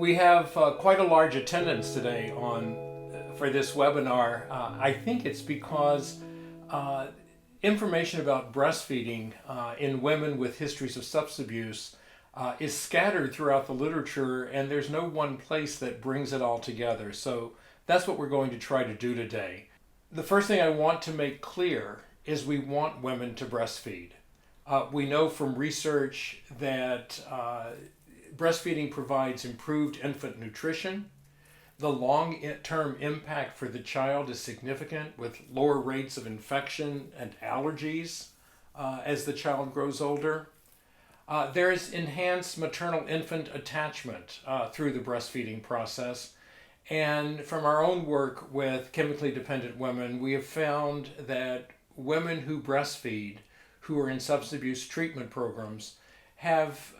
We have quite a large attendance today for this webinar. I think it's because uh, information about breastfeeding in women with histories of substance abuse is scattered throughout the literature, and there's no one place that brings it all together. So that's what we're going to try to do today. The first thing I want to make clear is we want women to breastfeed. We know from research that breastfeeding provides improved infant nutrition. The long-term impact for the child is significant, with lower rates of infection and allergies as the child grows older. There is enhanced maternal-infant attachment through the breastfeeding process. And from our own work with chemically dependent women, we have found that women who breastfeed, who are in substance abuse treatment programs, have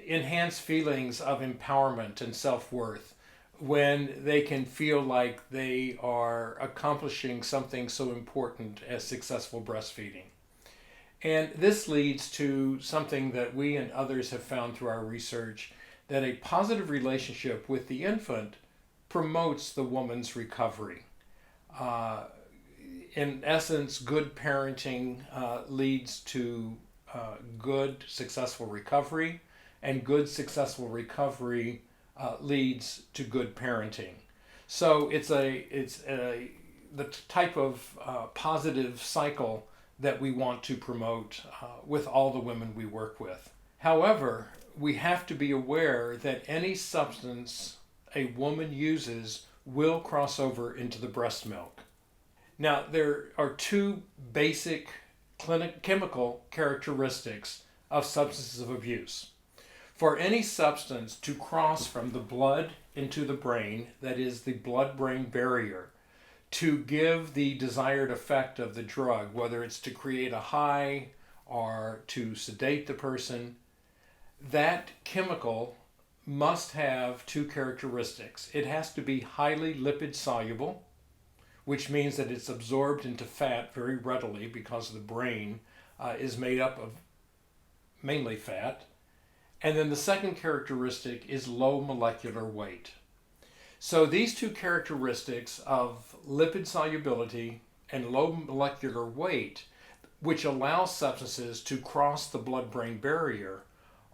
enhanced feelings of empowerment and self-worth when they can feel like they are accomplishing something so important as successful breastfeeding. And this leads to something that we and others have found through our research, that a positive relationship with the infant promotes the woman's recovery. In essence, good parenting leads to good, successful recovery, and good, successful recovery leads to good parenting. So it's the type of positive cycle that we want to promote with all the women we work with. However, we have to be aware that any substance a woman uses will cross over into the breast milk. Now, there are two basic chemical characteristics of substances of abuse. For any substance to cross from the blood into the brain, that is the blood-brain barrier, to give the desired effect of the drug, whether it's to create a high or to sedate the person, that chemical must have two characteristics. It has to be highly lipid soluble, which means that it's absorbed into fat very readily because the brain is made up of mainly fat. And then the second characteristic is low molecular weight. So these two characteristics of lipid solubility and low molecular weight, which allows substances to cross the blood-brain barrier,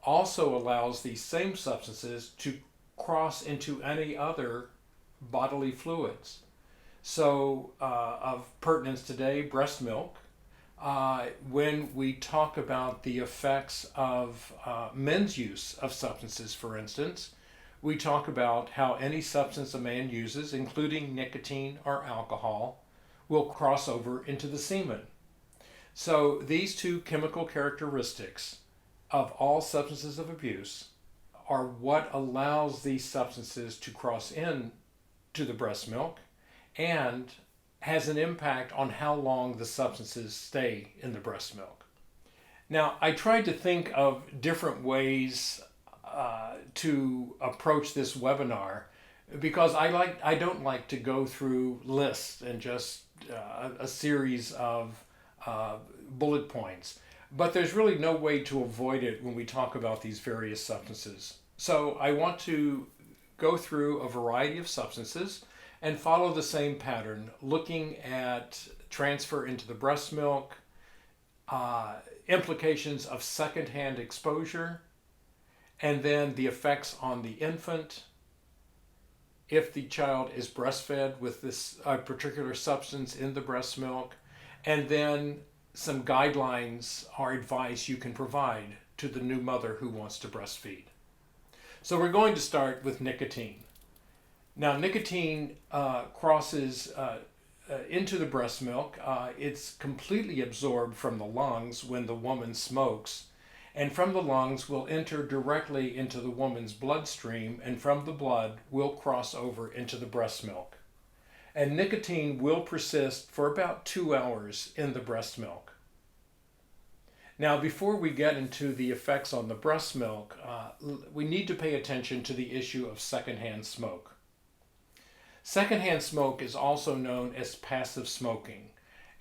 also allows these same substances to cross into any other bodily fluids. So of pertinence today, breast milk. When we talk about the effects of men's use of substances, for instance, we talk about how any substance a man uses, including nicotine or alcohol, will cross over into the semen. So these two chemical characteristics of all substances of abuse are what allows these substances to cross in to the breast milk and has an impact on how long the substances stay in the breast milk. Now, I tried to think of different ways to approach this webinar because I don't like to go through lists and just a series of bullet points. But there's really no way to avoid it when we talk about these various substances. So I want to go through a variety of substances and follow the same pattern, looking at transfer into the breast milk, implications of secondhand exposure, and then the effects on the infant if the child is breastfed with this particular substance in the breast milk, and then some guidelines or advice you can provide to the new mother who wants to breastfeed. So we're going to start with nicotine. Now, nicotine crosses into the breast milk. It's completely absorbed from the lungs when the woman smokes, and from the lungs will enter directly into the woman's bloodstream, and from the blood will cross over into the breast milk. And nicotine will persist for about 2 hours in the breast milk. Now, before we get into the effects on the breast milk, we need to pay attention to the issue of secondhand smoke. Secondhand smoke is also known as passive smoking.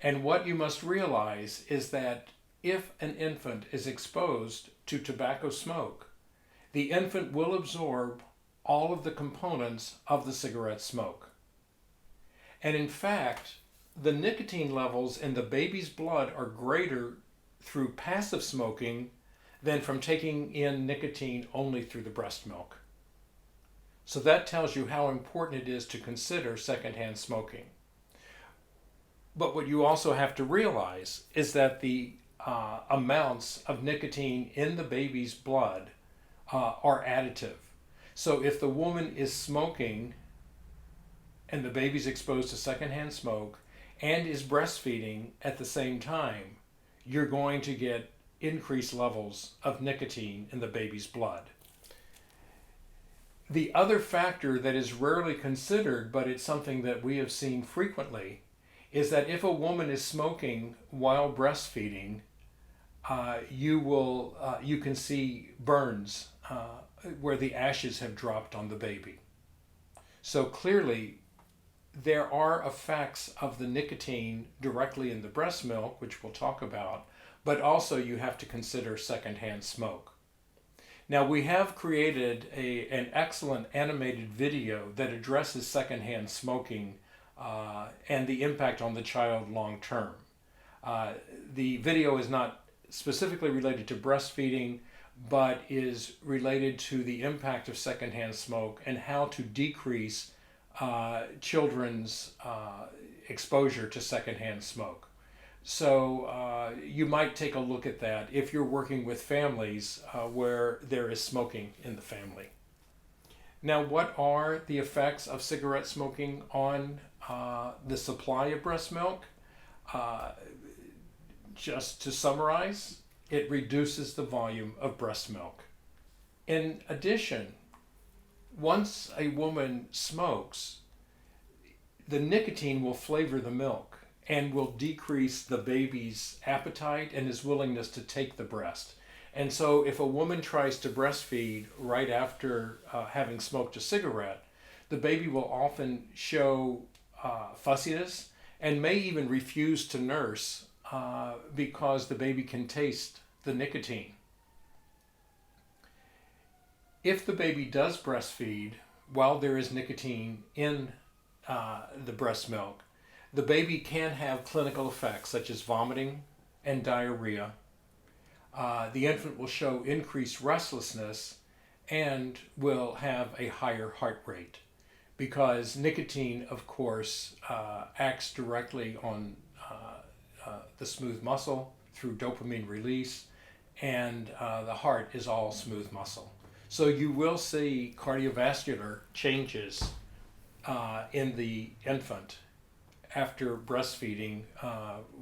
And what you must realize is that if an infant is exposed to tobacco smoke, the infant will absorb all of the components of the cigarette smoke. And in fact, the nicotine levels in the baby's blood are greater through passive smoking than from taking in nicotine only through the breast milk. So that tells you how important it is to consider secondhand smoking. But what you also have to realize is that the amounts of nicotine in the baby's blood are additive. So if the woman is smoking and the baby's exposed to secondhand smoke and is breastfeeding at the same time, you're going to get increased levels of nicotine in the baby's blood. The other factor that is rarely considered, but it's something that we have seen frequently, is that if a woman is smoking while breastfeeding, you can see burns where the ashes have dropped on the baby. So clearly, there are effects of the nicotine directly in the breast milk, which we'll talk about, but also you have to consider secondhand smoke. Now, we have created an excellent animated video that addresses secondhand smoking and the impact on the child long term. The video is not specifically related to breastfeeding, but is related to the impact of secondhand smoke and how to decrease children's exposure to secondhand smoke. So you might take a look at that if you're working with families where there is smoking in the family. Now, what are the effects of cigarette smoking on the supply of breast milk? Just to summarize, it reduces the volume of breast milk. In addition, once a woman smokes, the nicotine will flavor the milk and will decrease the baby's appetite and his willingness to take the breast. And so if a woman tries to breastfeed right after having smoked a cigarette, the baby will often show fussiness and may even refuse to nurse because the baby can taste the nicotine. If the baby does breastfeed while there is nicotine in the breast milk, the baby can have clinical effects such as vomiting and diarrhea. The infant will show increased restlessness and will have a higher heart rate because nicotine, of course, acts directly on the smooth muscle through dopamine release, and the heart is all smooth muscle. So you will see cardiovascular changes in the infant after breastfeeding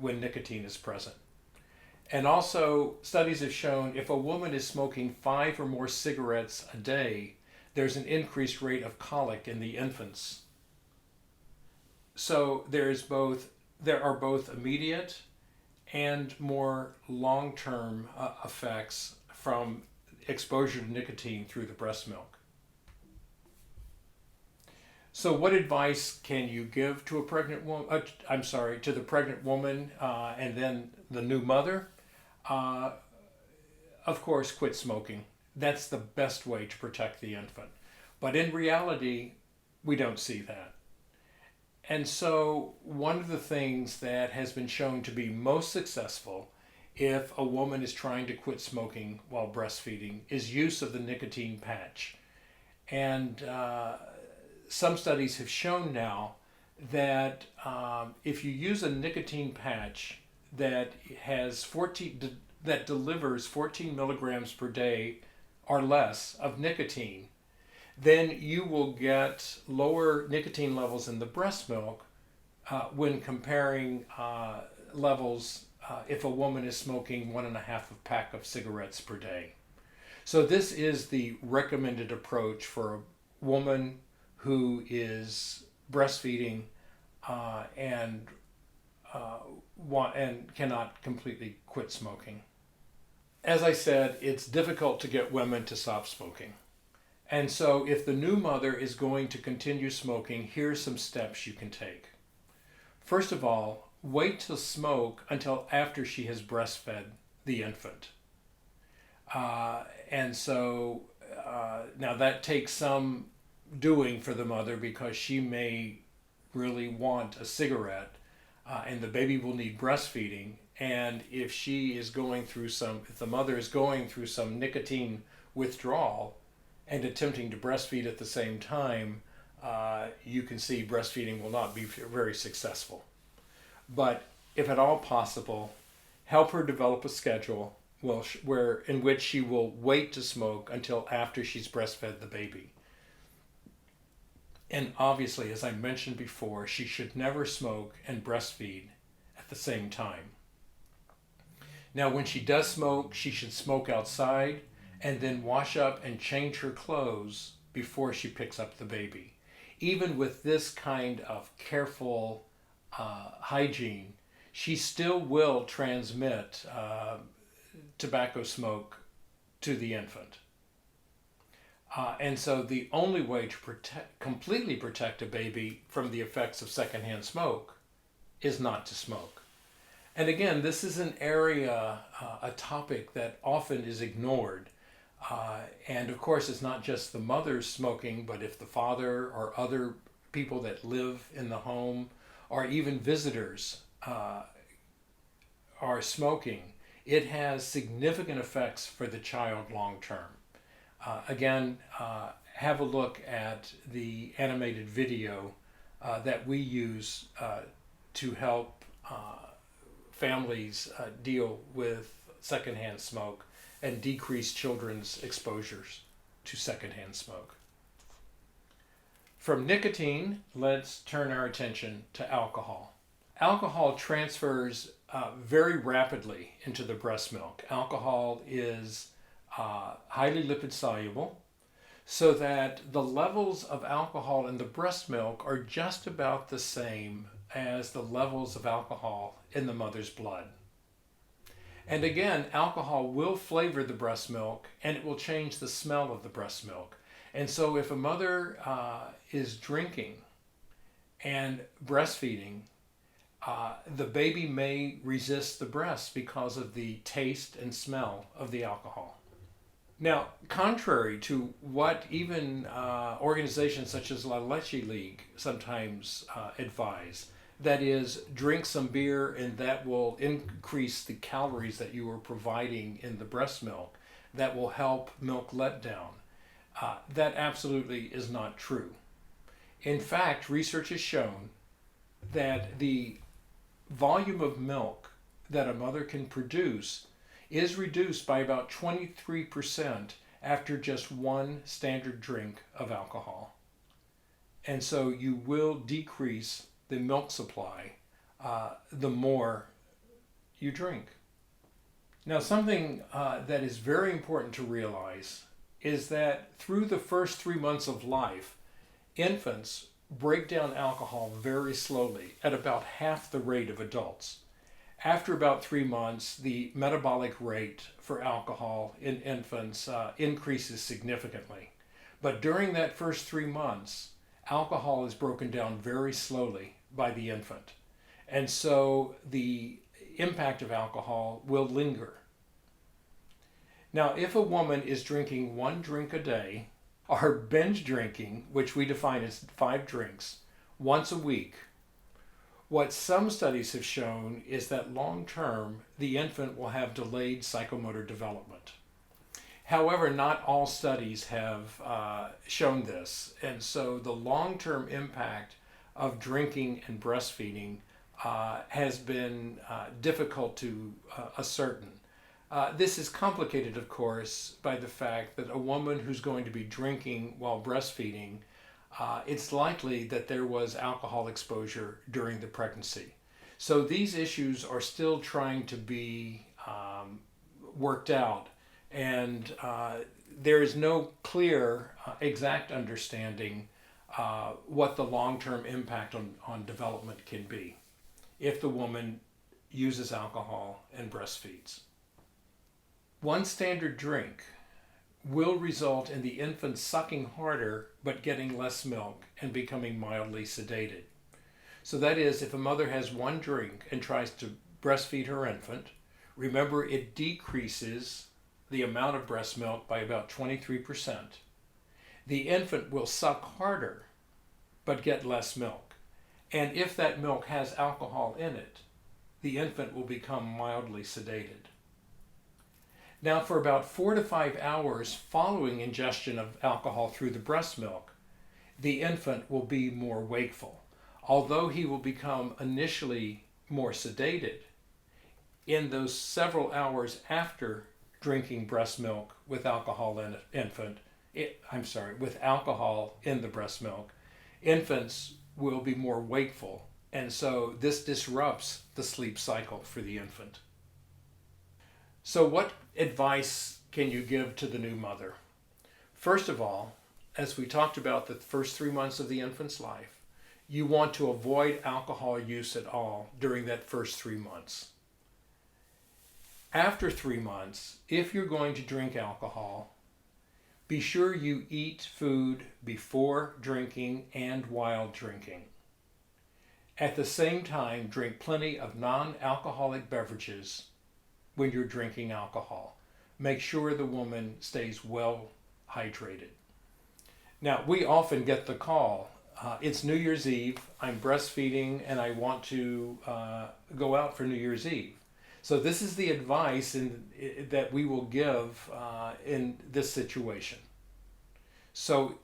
when nicotine is present. And also, studies have shown if a woman is smoking 5 or more cigarettes a day, there's an increased rate of colic in the infants. So there are both immediate and more long-term effects from exposure to nicotine through the breast milk. So what advice can you give to a pregnant woman? To the pregnant woman and then the new mother? Of course, quit smoking. That's the best way to protect the infant. But in reality, we don't see that. And so one of the things that has been shown to be most successful if a woman is trying to quit smoking while breastfeeding is use of the nicotine patch. And some studies have shown now that if you use a nicotine patch that that delivers 14 milligrams per day or less of nicotine, then you will get lower nicotine levels in the breast milk when comparing levels if a woman is smoking 1.5 pack of cigarettes per day. So this is the recommended approach for a woman who is breastfeeding and cannot completely quit smoking. As I said, it's difficult to get women to stop smoking. And so if the new mother is going to continue smoking, here's some steps you can take. First of all, wait to smoke until after she has breastfed the infant. And so now that takes some doing for the mother, because she may really want a cigarette, and the baby will need breastfeeding. And if if the mother is going through some nicotine withdrawal and attempting to breastfeed at the same time, you can see breastfeeding will not be very successful. But if at all possible, help her develop a schedule in which she will wait to smoke until after she's breastfed the baby. And obviously, as I mentioned before, she should never smoke and breastfeed at the same time. Now, when she does smoke, she should smoke outside and then wash up and change her clothes before she picks up the baby. Even with this kind of careful hygiene, she still will transmit tobacco smoke to the infant. And so the only way to completely protect a baby from the effects of secondhand smoke is not to smoke. And again, this is an area, a topic that often is ignored. And of course, it's not just the mother smoking, but if the father or other people that live in the home or even visitors are smoking, it has significant effects for the child long term. Again, have a look at the animated video that we use to help families deal with secondhand smoke and decrease children's exposures to secondhand smoke. From nicotine, let's turn our attention to alcohol. Alcohol transfers very rapidly into the breast milk. Alcohol is highly lipid soluble, so that the levels of alcohol in the breast milk are just about the same as the levels of alcohol in the mother's blood. And again, alcohol will flavor the breast milk, and it will change the smell of the breast milk. And so if a mother is drinking and breastfeeding, the baby may resist the breast because of the taste and smell of the alcohol. Now, contrary to what even organizations such as La Leche League sometimes advise, that is, drink some beer and that will increase the calories that you are providing in the breast milk, that will help milk letdown. That absolutely is not true. In fact, research has shown that the volume of milk that a mother can produce is reduced by about 23% after just one standard drink of alcohol. And so you will decrease the milk supply the more you drink. Now, something that is very important to realize is that through the first 3 months of life, infants break down alcohol very slowly at about half the rate of adults. After about 3 months, the metabolic rate for alcohol in infants increases significantly. But during that first 3 months, alcohol is broken down very slowly by the infant. And so the impact of alcohol will linger. Now, if a woman is drinking 1 drink a day, or binge drinking, which we define as 5 drinks, once a week, what some studies have shown is that long term, the infant will have delayed psychomotor development. However, not all studies have shown this, and so the long term impact of drinking and breastfeeding has been difficult to ascertain. This is complicated, of course, by the fact that a woman who's going to be drinking while breastfeeding, it's likely that there was alcohol exposure during the pregnancy. So these issues are still trying to be worked out, and there is no clear, exact understanding what the long-term impact on development can be if the woman uses alcohol and breastfeeds. One standard drink will result in the infant sucking harder but getting less milk and becoming mildly sedated. So that is, if a mother has 1 drink and tries to breastfeed her infant, remember it decreases the amount of breast milk by about 23%. the infant will suck harder but get less milk. And if that milk has alcohol in it, the infant will become mildly sedated. Now, for about 4 to 5 hours following ingestion of alcohol through the breast milk, the infant will be more wakeful. Although he will become initially more sedated, in those several hours after drinking breast milk with alcohol in with alcohol in the breast milk, infants will be more wakeful, and so this disrupts the sleep cycle for the infant. So what advice can you give to the new mother? First of all, as we talked about the first 3 months of the infant's life, you want to avoid alcohol use at all during that first 3 months. After 3 months, if you're going to drink alcohol, be sure you eat food before drinking and while drinking. At the same time, drink plenty of non-alcoholic beverages when you're drinking alcohol. Make sure the woman stays well hydrated. Now, we often get the call, it's New Year's Eve, I'm breastfeeding, and I want to go out for New Year's Eve. So this is the advice that we will give in this situation. So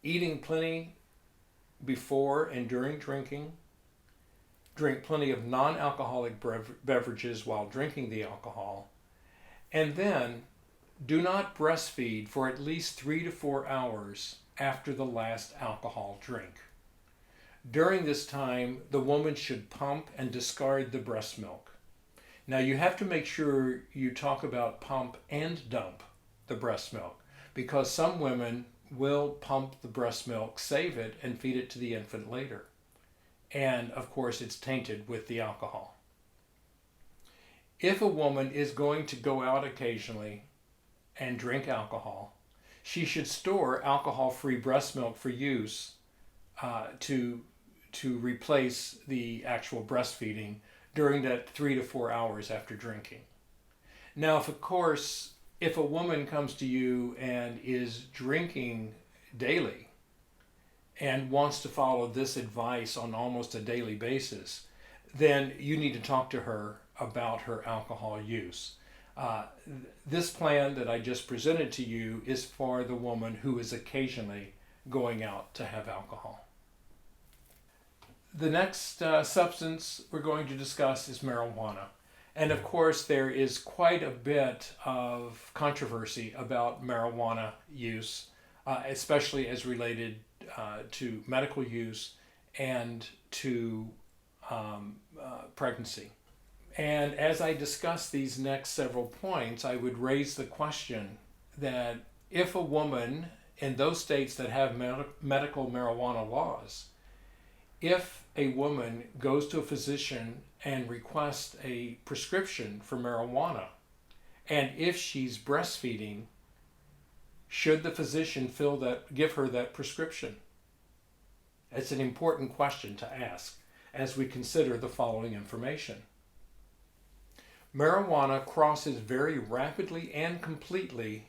eating plenty before and during drinking, drink plenty of non-alcoholic beverages while drinking the alcohol, and then do not breastfeed for at least 3 to 4 hours after the last alcohol drink. During this time, the woman should pump and discard the breast milk. Now you have to make sure you talk about pump and dump the breast milk, because some women will pump the breast milk, save it, and feed it to the infant later. And of course it's tainted with the alcohol. If a woman is going to go out occasionally and drink alcohol, she should store alcohol-free breast milk for use to replace the actual breastfeeding during that 3 to 4 hours after drinking. Now, if a woman comes to you and is drinking daily and wants to follow this advice on almost a daily basis, then you need to talk to her about her alcohol use. This plan that I just presented to you is for the woman who is occasionally going out to have alcohol. The next substance we're going to discuss is marijuana. And of course, there is quite a bit of controversy about marijuana use, especially as related to medical use and to pregnancy. And as I discuss these next several points, I would raise the question that if a woman in those states that have medical marijuana laws, if a woman goes to a physician and requests a prescription for marijuana, and if she's breastfeeding, should the physician give her that prescription? It's an important question to ask as we consider the following information. Marijuana crosses very rapidly and completely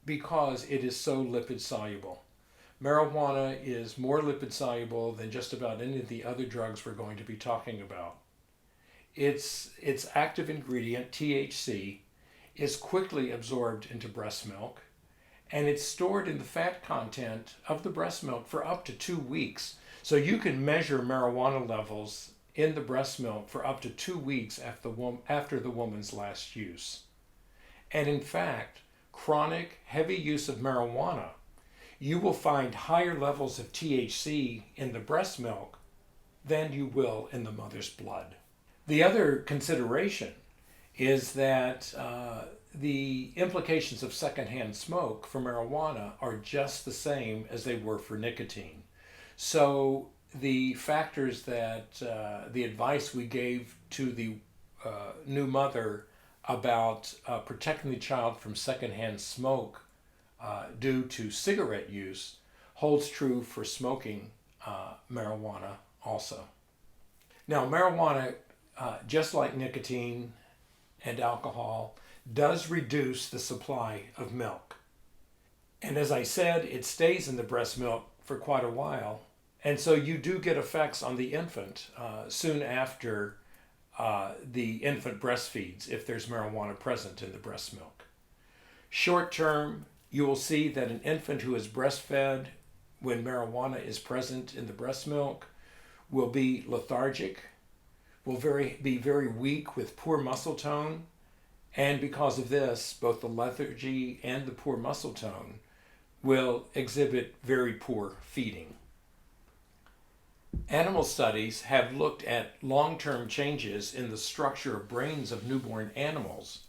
because it is so lipid soluble. Marijuana is more lipid soluble than just about any of the other drugs we're going to be talking about. Its active ingredient, THC, is quickly absorbed into breast milk, and it's stored in the fat content of the breast milk for up to 2 weeks. So you can measure marijuana levels in the breast milk for up to 2 weeks after the woman's last use. And in fact, chronic, heavy use of marijuana, you will find higher levels of THC in the breast milk than you will in the mother's blood. The other consideration is that the implications of secondhand smoke for marijuana are just the same as they were for nicotine. So the factors that the advice we gave to the new mother about protecting the child from secondhand smoke due to cigarette use holds true for smoking marijuana also. Now, marijuana, just like nicotine and alcohol, does reduce the supply of milk. And as I said, it stays in the breast milk for quite a while. And so you do get effects on the infant soon after the infant breastfeeds if there's marijuana present in the breast milk. Short term, you will see that an infant who is breastfed when marijuana is present in the breast milk will be lethargic, will be very weak with poor muscle tone, and because of this, both the lethargy and the poor muscle tone will exhibit very poor feeding. Animal studies have looked at long-term changes in the structure of brains of newborn animals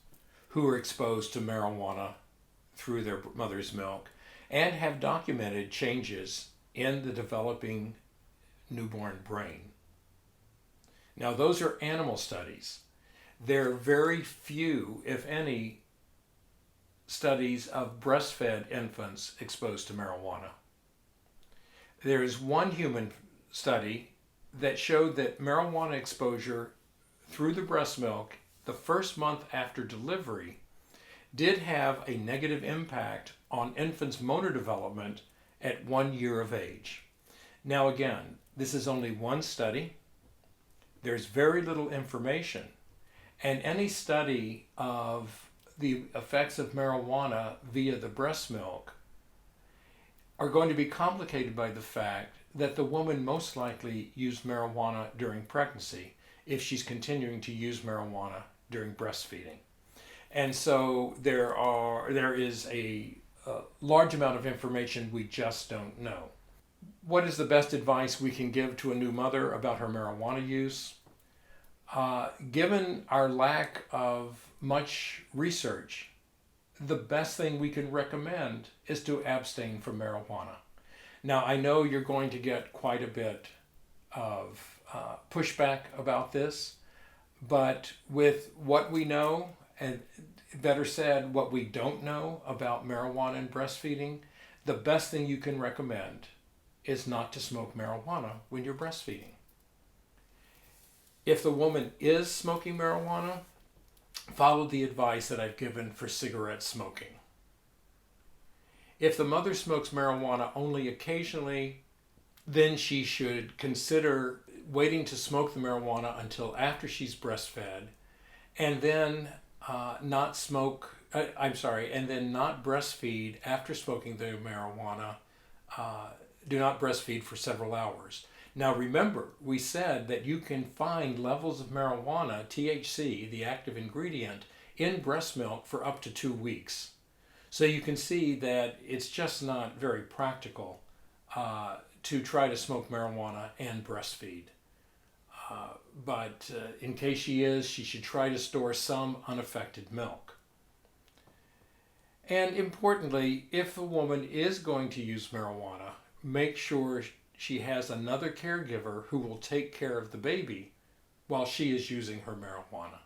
who are exposed to marijuana through their mother's milk and have documented changes in the developing newborn brain. Now, those are animal studies. There are very few, if any, studies of breastfed infants exposed to marijuana. There is one human study that showed that marijuana exposure through the breast milk the first month after delivery did have a negative impact on infants' motor development at 1 year of age. Now again, this is only one study. There's very little information, and any study of the effects of marijuana via the breast milk are going to be complicated by the fact that the woman most likely used marijuana during pregnancy if she's continuing to use marijuana during breastfeeding. And so there is a large amount of information we just don't know. What is the best advice we can give to a new mother about her marijuana use? Given our lack of much research, the best thing we can recommend is to abstain from marijuana. Now, I know you're going to get quite a bit of pushback about this, but with what we know, and better said, what we don't know about marijuana and breastfeeding, the best thing you can recommend is not to smoke marijuana when you're breastfeeding. If the woman is smoking marijuana, follow the advice that I've given for cigarette smoking. If the mother smokes marijuana only occasionally, then she should consider waiting to smoke the marijuana until after she's breastfed, and then not breastfeed after smoking the marijuana. Do not breastfeed for several hours. Now remember, we said that you can find levels of marijuana, THC, the active ingredient, in breast milk for up to 2 weeks. So you can see that it's just not very practical to try to smoke marijuana and breastfeed. But in case she should try to store some unaffected milk. And importantly, if a woman is going to use marijuana, make sure she has another caregiver who will take care of the baby while she is using her marijuana.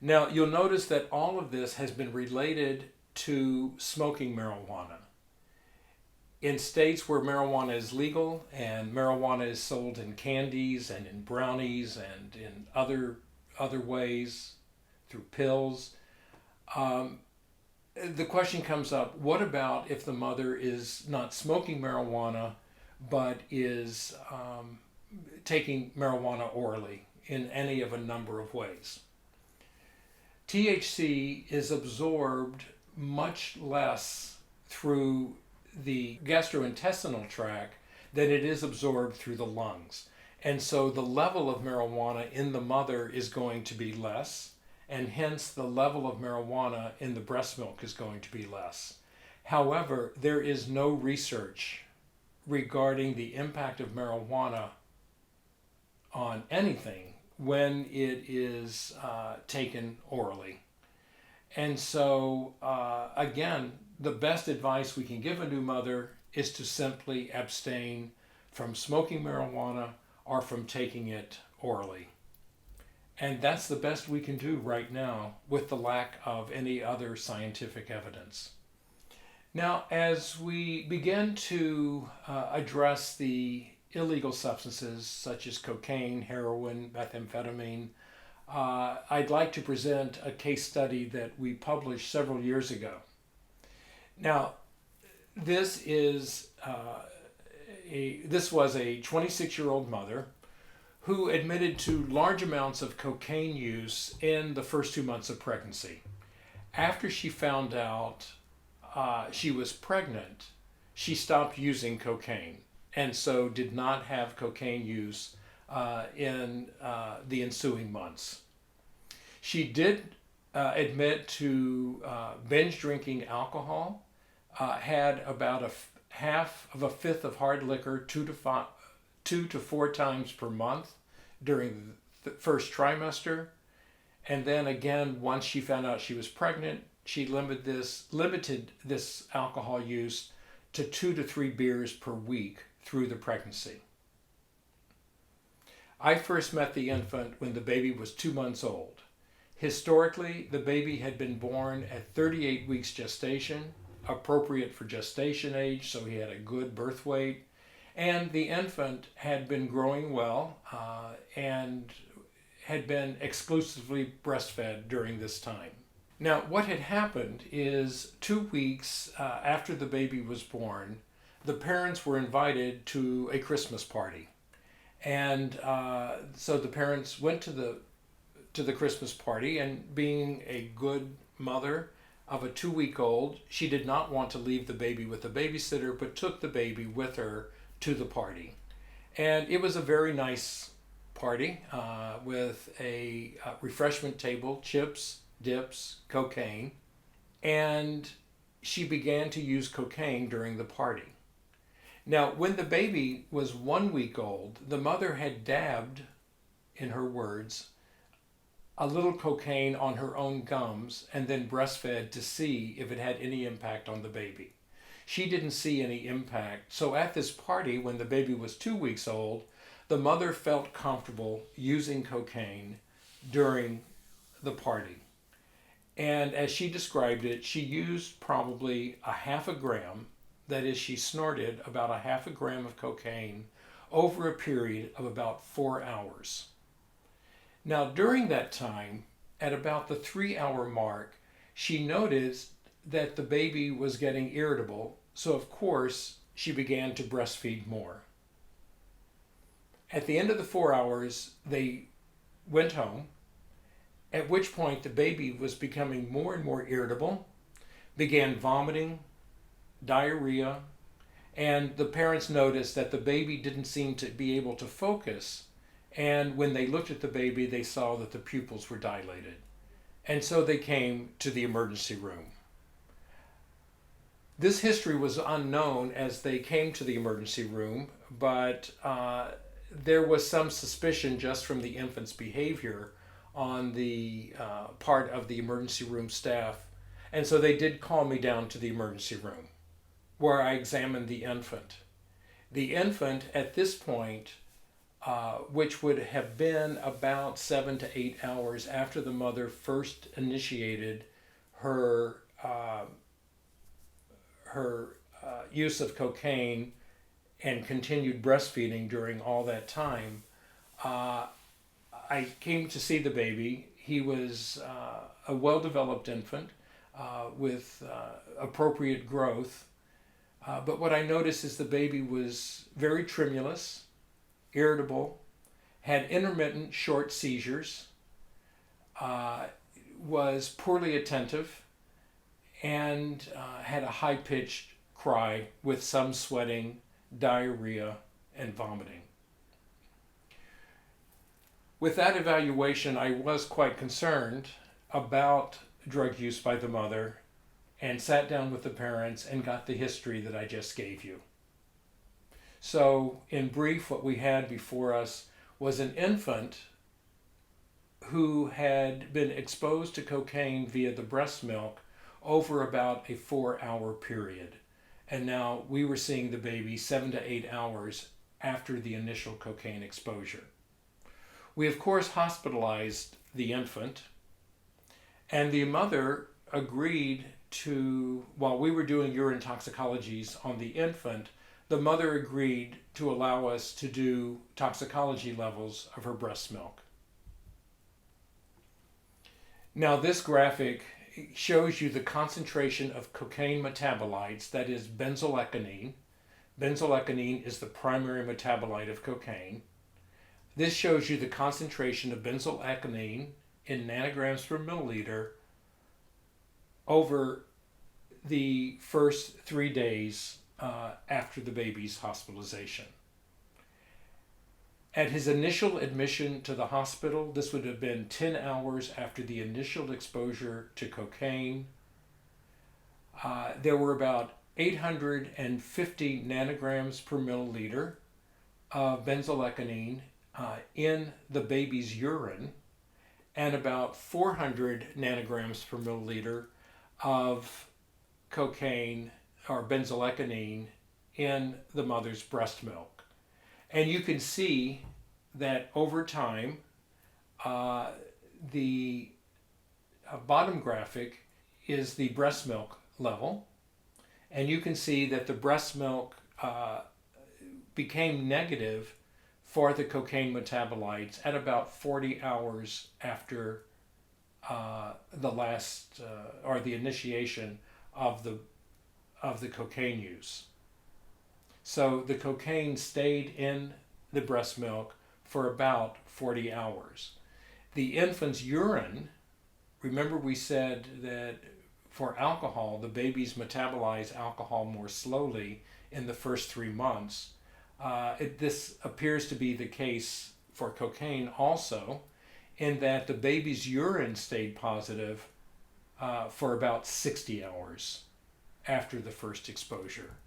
Now, you'll notice that all of this has been related to smoking marijuana. In states where marijuana is legal and marijuana is sold in candies and in brownies and in other ways through pills, the question comes up, what about if the mother is not smoking marijuana but is taking marijuana orally in any of a number of ways? THC is absorbed much less through the gastrointestinal tract than it is absorbed through the lungs. And so the level of marijuana in the mother is going to be less, and hence the level of marijuana in the breast milk is going to be less. However, there is no research regarding the impact of marijuana on anything when it is taken orally. And so, again, the best advice we can give a new mother is to simply abstain from smoking marijuana or from taking it orally. And that's the best we can do right now with the lack of any other scientific evidence. Now, as we begin to address the illegal substances such as cocaine, heroin, methamphetamine, I'd like to present a case study that we published several years ago. Now, this is this was a 26-year-old mother who admitted to large amounts of cocaine use in the first 2 months of pregnancy. After she found out she was pregnant, she stopped using cocaine and so did not have cocaine use in the ensuing months. She did admit to binge drinking alcohol, had about half of a fifth of hard liquor 2 to 4 times per month during the first trimester. And then again, once she found out she was pregnant, she limited this alcohol use to 2 to 3 beers per week through the pregnancy. I first met the infant when the baby was 2 months old. Historically, the baby had been born at 38 weeks gestation, appropriate for gestation age, so he had a good birth weight, and the infant had been growing well and had been exclusively breastfed during this time. Now, what had happened is 2 weeks after the baby was born, the parents were invited to a Christmas party. And so the parents went to the Christmas party, and being a good mother of a 2-week-old, she did not want to leave the baby with the babysitter, but took the baby with her to the party. And it was a very nice party with a refreshment table, chips, dips, cocaine, and she began to use cocaine during the party. Now, when the baby was 1 week old, the mother had dabbed, in her words, a little cocaine on her own gums and then breastfed to see if it had any impact on the baby. She didn't see any impact. So at this party, when the baby was 2 weeks old, the mother felt comfortable using cocaine during the party. And as she described it, she used probably a half a gram, that is, she snorted about a half a gram of cocaine over a period of about 4 hours. Now, during that time, at about the 3-hour mark, she noticed that the baby was getting irritable, so of course she began to breastfeed more. At the end of the 4 hours, they went home, at which point the baby was becoming more and more irritable, began vomiting, diarrhea, and the parents noticed that the baby didn't seem to be able to focus, and when they looked at the baby, they saw that the pupils were dilated. And so they came to the emergency room. This history was unknown as they came to the emergency room, but there was some suspicion just from the infant's behavior on the part of the emergency room staff. And so they did call me down to the emergency room, where I examined the infant. The infant at this point, which would have been about 7 to 8 hours after the mother first initiated her use of cocaine and continued breastfeeding during all that time, I came to see the baby. He was a well-developed infant with appropriate growth. But what I noticed is the baby was very tremulous, irritable, had intermittent short seizures, was poorly attentive, and had a high-pitched cry with some sweating, diarrhea, and vomiting. With that evaluation, I was quite concerned about drug use by the mother and sat down with the parents and got the history that I just gave you. So, in brief, what we had before us was an infant who had been exposed to cocaine via the breast milk over about a 4-hour period. And now we were seeing the baby 7 to 8 hours after the initial cocaine exposure. We, of course, hospitalized the infant, and the mother agreed to, while we were doing urine toxicologies on the infant, the mother agreed to allow us to do toxicology levels of her breast milk. Now, this graphic shows you the concentration of cocaine metabolites, that is benzoylecgonine. Benzoylecgonine is the primary metabolite of cocaine. This shows you the concentration of benzoylecgonine in nanograms per milliliter over the first 3 days after the baby's hospitalization. At his initial admission to the hospital, this would have been 10 hours after the initial exposure to cocaine. There were about 850 nanograms per milliliter of benzoylecgonine in the baby's urine, and about 400 nanograms per milliliter of cocaine or benzoylecgonine in the mother's breast milk. And you can see that over time, the bottom graphic is the breast milk level. And you can see that the breast milk became negative for the cocaine metabolites at about 40 hours after the last or the initiation of the cocaine use. So the cocaine stayed in the breast milk for about 40 hours. The infant's urine, remember we said that for alcohol, the babies metabolize alcohol more slowly in the first 3 months. This appears to be the case for cocaine also, in that the baby's urine stayed positive for about 60 hours after the first exposure.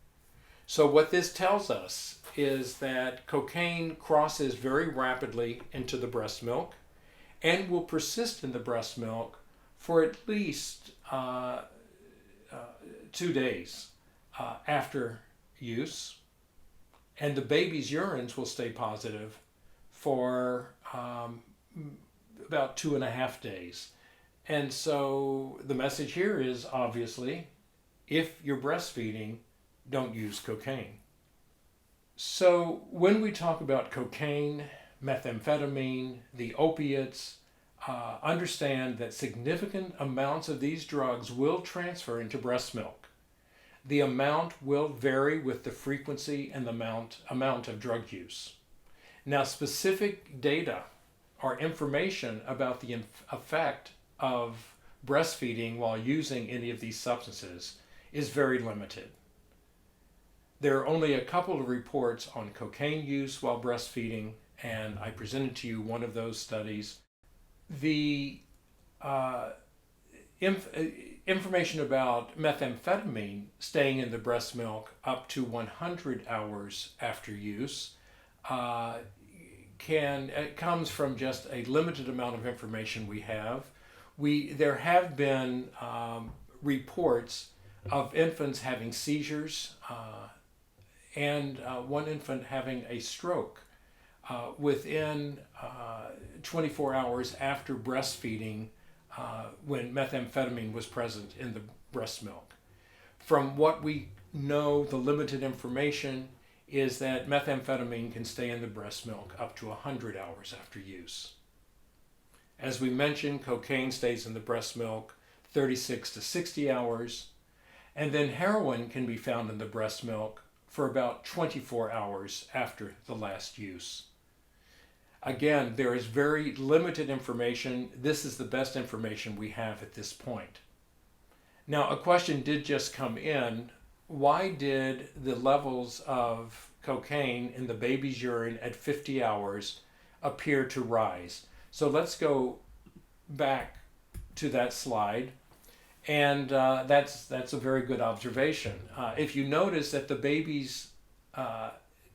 So what this tells us is that cocaine crosses very rapidly into the breast milk and will persist in the breast milk for at least 2 days after use. And the baby's urines will stay positive for about 2.5 days. And so the message here is obviously, if you're breastfeeding, don't use cocaine. So when we talk about cocaine, methamphetamine, the opiates, understand that significant amounts of these drugs will transfer into breast milk. The amount will vary with the frequency and the amount of drug use. Now, specific data or information about the effect of breastfeeding while using any of these substances is very limited. There are only a couple of reports on cocaine use while breastfeeding, and I presented to you one of those studies. The information about methamphetamine staying in the breast milk up to 100 hours after use comes from just a limited amount of information we have. There have been reports of infants having seizures and one infant having a stroke within 24 hours after breastfeeding when methamphetamine was present in the breast milk. From what we know, the limited information is that methamphetamine can stay in the breast milk up to 100 hours after use. As we mentioned, cocaine stays in the breast milk 36 to 60 hours, and then heroin can be found in the breast milk for about 24 hours after the last use. Again, there is very limited information. This is the best information we have at this point. Now, a question did just come in. Why did the levels of cocaine in the baby's urine at 50 hours appear to rise? So let's go back to that slide. And that's a very good observation. If you notice that the baby's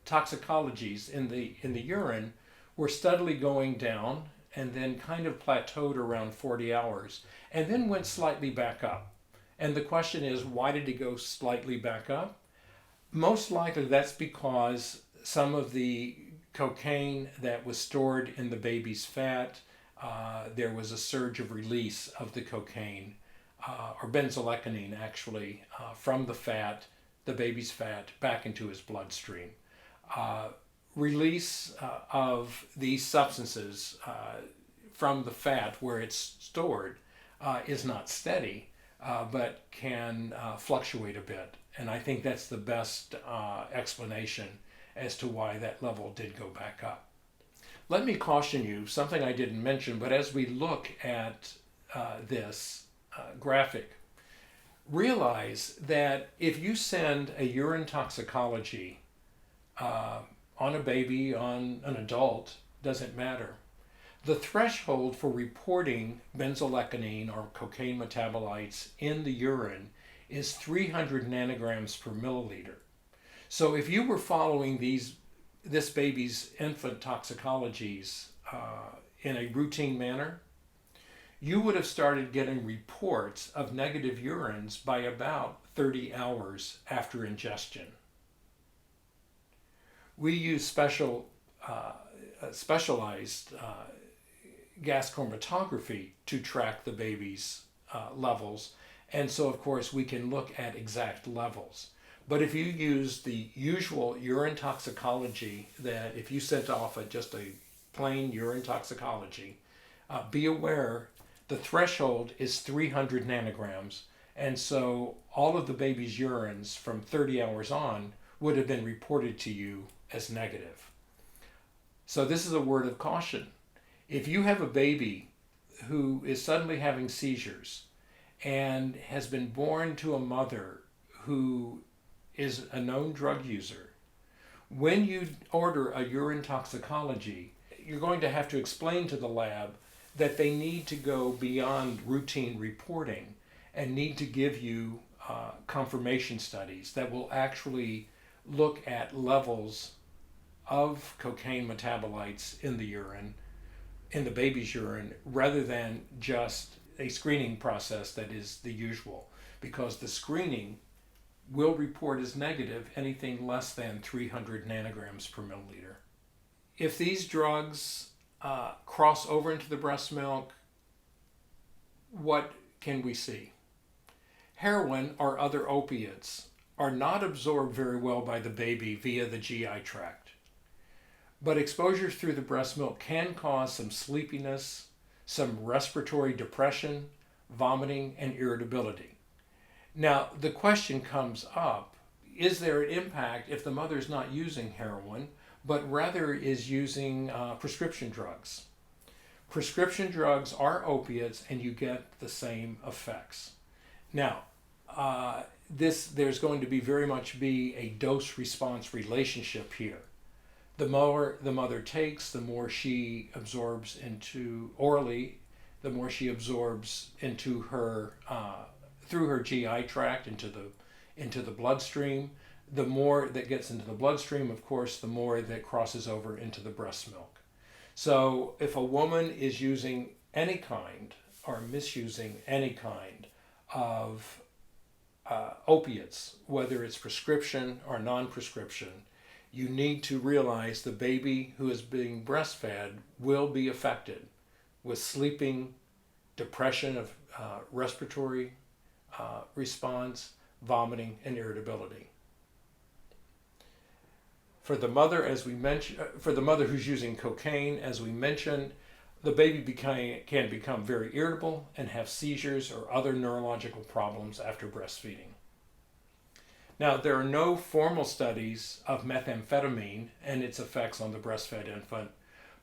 toxicologies in the urine were steadily going down and then kind of plateaued around 40 hours and then went slightly back up. And the question is, why did it go slightly back up? Most likely that's because some of the cocaine that was stored in the baby's fat, there was a surge of release of the cocaine, or benzoylecgonine actually, from the fat, the baby's fat, back into his bloodstream. Release of these substances from the fat where it's stored is not steady, but can fluctuate a bit. And I think that's the best explanation as to why that level did go back up. Let me caution you, something I didn't mention, but as we look at this graphic, realize that if you send a urine toxicology on a baby, on an adult, doesn't matter. The threshold for reporting benzoylecgonine or cocaine metabolites in the urine is 300 nanograms per milliliter. So if you were following this baby's infant toxicologies in a routine manner, you would have started getting reports of negative urines by about 30 hours after ingestion. We use specialized gas chromatography to track the baby's levels, and so of course we can look at exact levels. But if you use the usual urine toxicology, that if you sent off just a plain urine toxicology, be aware the threshold is 300 nanograms, and so all of the baby's urines from 30 hours on would have been reported to you as negative. So this is a word of caution. If you have a baby who is suddenly having seizures and has been born to a mother who is a known drug user, when you order a urine toxicology, you're going to have to explain to the lab that they need to go beyond routine reporting and need to give you confirmation studies that will actually look at levels of cocaine metabolites in the urine, in the baby's urine, rather than just a screening process that is the usual, because the screening will report as negative anything less than 300 nanograms per milliliter. If these drugs cross over into the breast milk, what can we see? Heroin or other opiates are not absorbed very well by the baby via the GI tract. But exposure through the breast milk can cause some sleepiness, some respiratory depression, vomiting, and irritability. Now, the question comes up, is there an impact if the mother's not using heroin, but rather is using prescription drugs? Prescription drugs are opiates and you get the same effects. Now, there's going to be very much be a dose-response relationship here. The more the mother takes, the more she absorbs into orally, the more she absorbs into her through her GI tract into the bloodstream. The more that gets into the bloodstream, of course, the more that crosses over into the breast milk. So if a woman is using any kind or misusing any kind of opiates, whether it's prescription or non-prescription, you need to realize the baby who is being breastfed will be affected with sleeping, depression of respiratory response, vomiting, and irritability. For the mother, as we mentioned, for the mother who's using cocaine, as we mentioned, the baby can become very irritable and have seizures or other neurological problems after breastfeeding. Now, there are no formal studies of methamphetamine and its effects on the breastfed infant,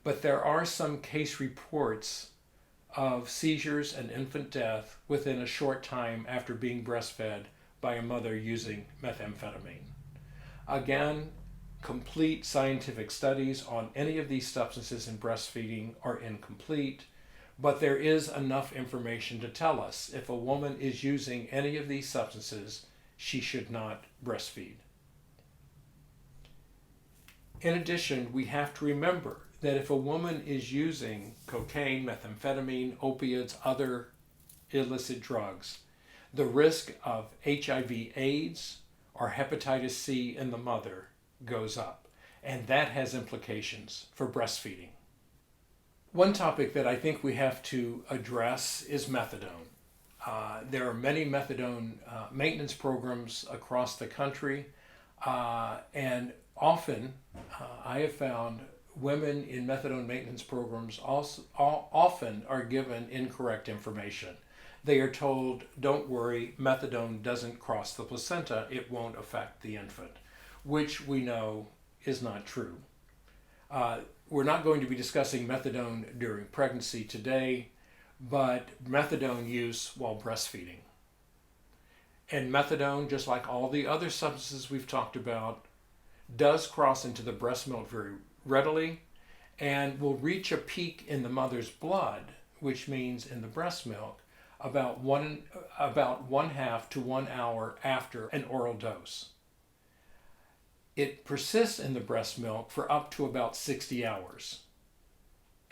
but there are some case reports of seizures and infant death within a short time after being breastfed by a mother using methamphetamine. Again, complete scientific studies on any of these substances in breastfeeding are incomplete, but there is enough information to tell us if a woman is using any of these substances, she should not breastfeed. In addition, we have to remember that if a woman is using cocaine, methamphetamine, opiates, other illicit drugs, the risk of HIV/AIDS or hepatitis C in the mother goes up, and that has implications for breastfeeding. One topic that I think we have to address is methadone. There are many methadone maintenance programs across the country, and often I have found women in methadone maintenance programs also often are given incorrect information. they are told, don't worry, methadone doesn't cross the placenta, it won't affect the infant, which we know is not true. We're not going to be discussing methadone during pregnancy today, but methadone use while breastfeeding. And methadone, just like all the other substances we've talked about, does cross into the breast milk very readily and will reach a peak in the mother's blood, which means in the breast milk, about one half to 1 hour after an oral dose. It persists in the breast milk for up to about 60 hours.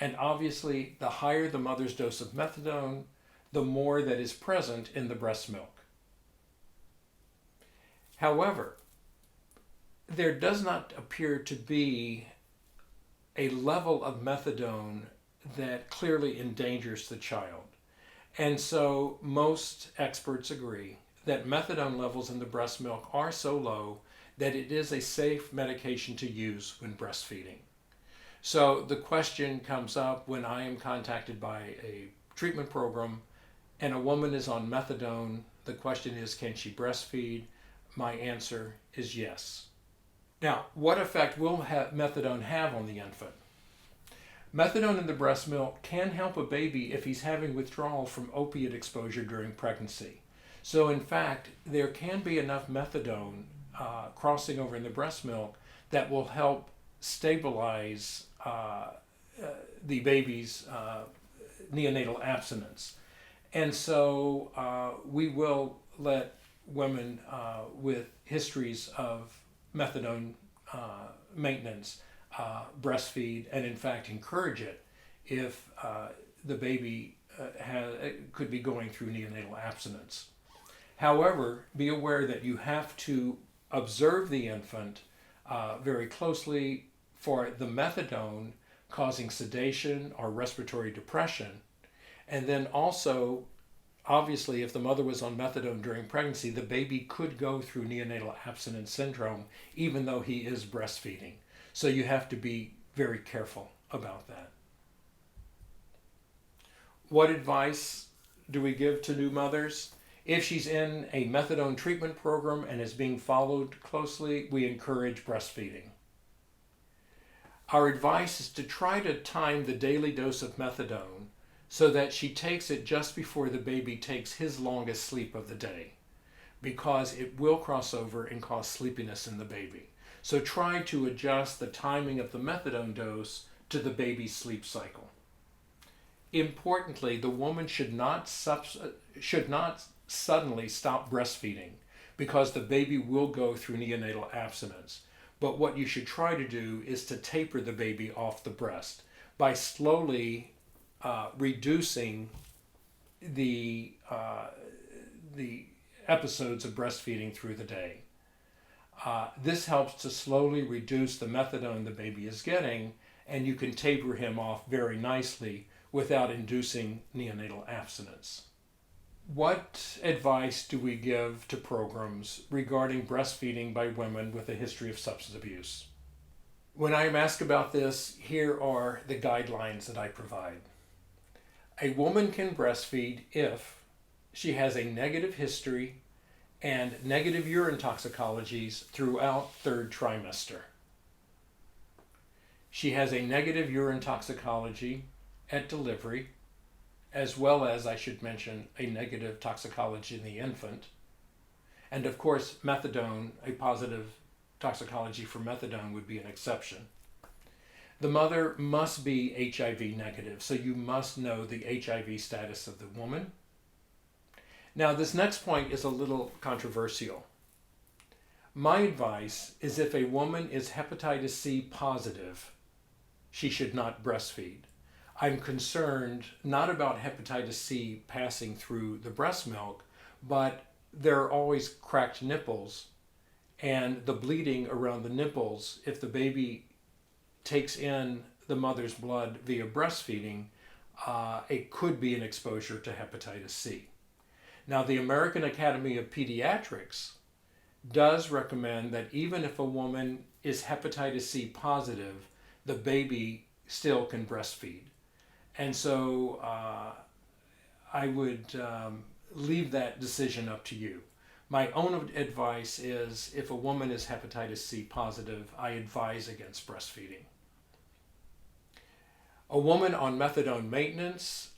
And obviously, the higher the mother's dose of methadone, the more that is present in the breast milk. However, there does not appear to be a level of methadone that clearly endangers the child. And so most experts agree that methadone levels in the breast milk are so low that it is a safe medication to use when breastfeeding. So the question comes up when I am contacted by a treatment program and a woman is on methadone. The question is, can she breastfeed? My answer is yes. Now, what effect will methadone have on the infant? Methadone in the breast milk can help a baby if he's having withdrawal from opiate exposure during pregnancy. So in fact, there can be enough methadone crossing over in the breast milk that will help stabilize the baby's neonatal abstinence. And so we will let women with histories of methadone maintenance breastfeed, and in fact encourage it if the baby could be going through neonatal abstinence. However, be aware that you have to observe the infant very closely for the methadone causing sedation or respiratory depression. And then also, obviously, if the mother was on methadone during pregnancy, the baby could go through neonatal abstinence syndrome even though he is breastfeeding. So you have to be very careful about that. What advice do we give to new mothers? If she's in a methadone treatment program and is being followed closely, we encourage breastfeeding. Our advice is to try to time the daily dose of methadone so that she takes it just before the baby takes his longest sleep of the day, because it will cross over and cause sleepiness in the baby. So try to adjust the timing of the methadone dose to the baby's sleep cycle. Importantly, the woman should not suddenly stop breastfeeding because the baby will go through neonatal abstinence. But what you should try to do is to taper the baby off the breast by slowly reducing the episodes of breastfeeding through the day. This helps to slowly reduce the methadone the baby is getting, and you can taper him off very nicely without inducing neonatal abstinence. What advice do we give to programs regarding breastfeeding by women with a history of substance abuse? When I am asked about this, here are the guidelines that I provide. A woman can breastfeed if she has a negative history and negative urine toxicologies throughout third trimester. She has a negative urine toxicology at delivery, as well as, I should mention, a negative toxicology in the infant. And of course, methadone, a positive toxicology for methadone would be an exception. The mother must be HIV negative, so you must know the HIV status of the woman. Now, this next point is a little controversial. My advice is if a woman is hepatitis C positive, she should not breastfeed. I'm concerned not about hepatitis C passing through the breast milk, but there are always cracked nipples, and the bleeding around the nipples, if the baby takes in the mother's blood via breastfeeding, it could be an exposure to hepatitis C. Now, the American Academy of Pediatrics does recommend that even if a woman is hepatitis C positive, the baby still can breastfeed. And so I would leave that decision up to you. My own advice is if a woman is hepatitis C positive, I advise against breastfeeding. A woman on methadone maintenance,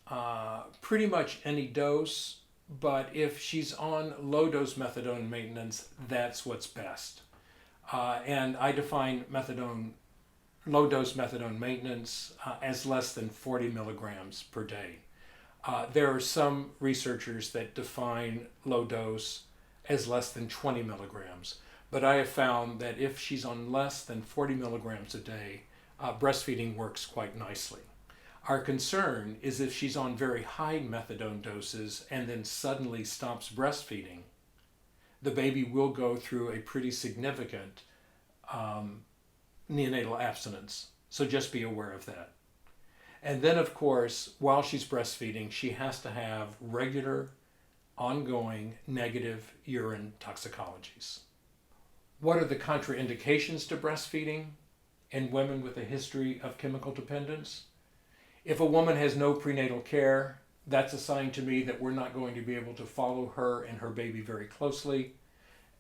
pretty much any dose, but if she's on low dose methadone maintenance, that's what's best. And I define low dose methadone maintenance as less than 40 milligrams per day. There are some researchers that define low dose as less than 20 milligrams, but I have found that if she's on less than 40 milligrams a day, breastfeeding works quite nicely. Our concern is if she's on very high methadone doses and then suddenly stops breastfeeding, the baby will go through a pretty significant neonatal abstinence. So just be aware of that. And then, of course, while she's breastfeeding, she has to have regular, ongoing negative urine toxicologies. What are the contraindications to breastfeeding in women with a history of chemical dependence? If a woman has no prenatal care, that's a sign to me that we're not going to be able to follow her and her baby very closely,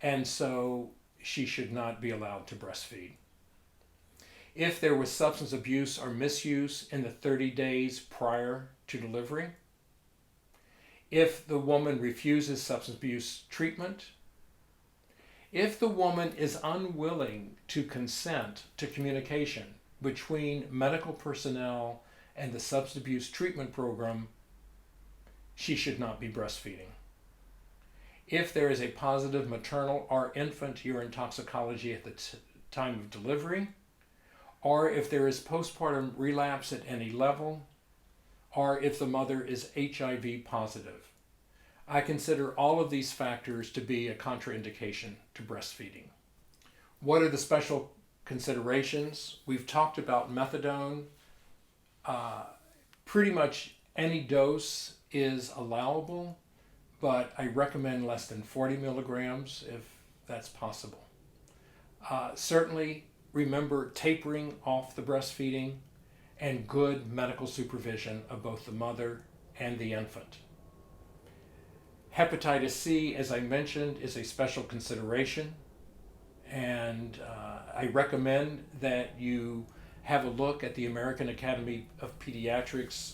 and so she should not be allowed to breastfeed. If there was substance abuse or misuse in the 30 days prior to delivery, if the woman refuses substance abuse treatment, if the woman is unwilling to consent to communication between medical personnel and the substance abuse treatment program, she should not be breastfeeding. If there is a positive maternal or infant urine toxicology at the time of delivery, or if there is postpartum relapse at any level, or if the mother is HIV positive, I consider all of these factors to be a contraindication to breastfeeding. What are the special considerations? We've talked about methadone. Pretty much any dose is allowable, but I recommend less than 40 milligrams if that's possible. Certainly remember tapering off the breastfeeding and good medical supervision of both the mother and the infant. Hepatitis C, as I mentioned, is a special consideration, and I recommend that you have a look at the American Academy of Pediatrics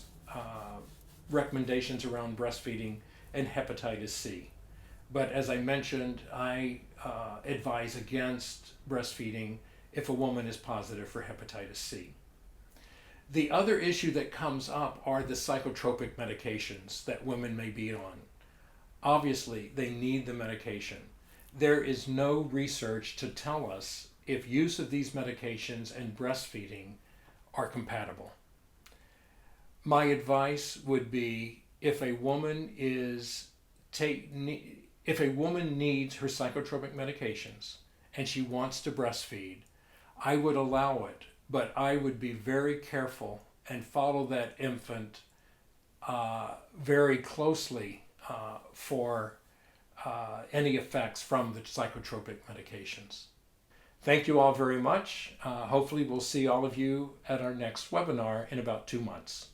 recommendations around breastfeeding and hepatitis C. But as I mentioned, I advise against breastfeeding if a woman is positive for hepatitis C. The other issue that comes up are the psychotropic medications that women may be on. Obviously, they need the medication. There is no research to tell us if use of these medications and breastfeeding are compatible. My advice would be if a woman needs her psychotropic medications and she wants to breastfeed, I would allow it, but I would be very careful and follow that infant very closely for any effects from the psychotropic medications. Thank you all very much. Hopefully we'll see all of you at our next webinar in about 2 months.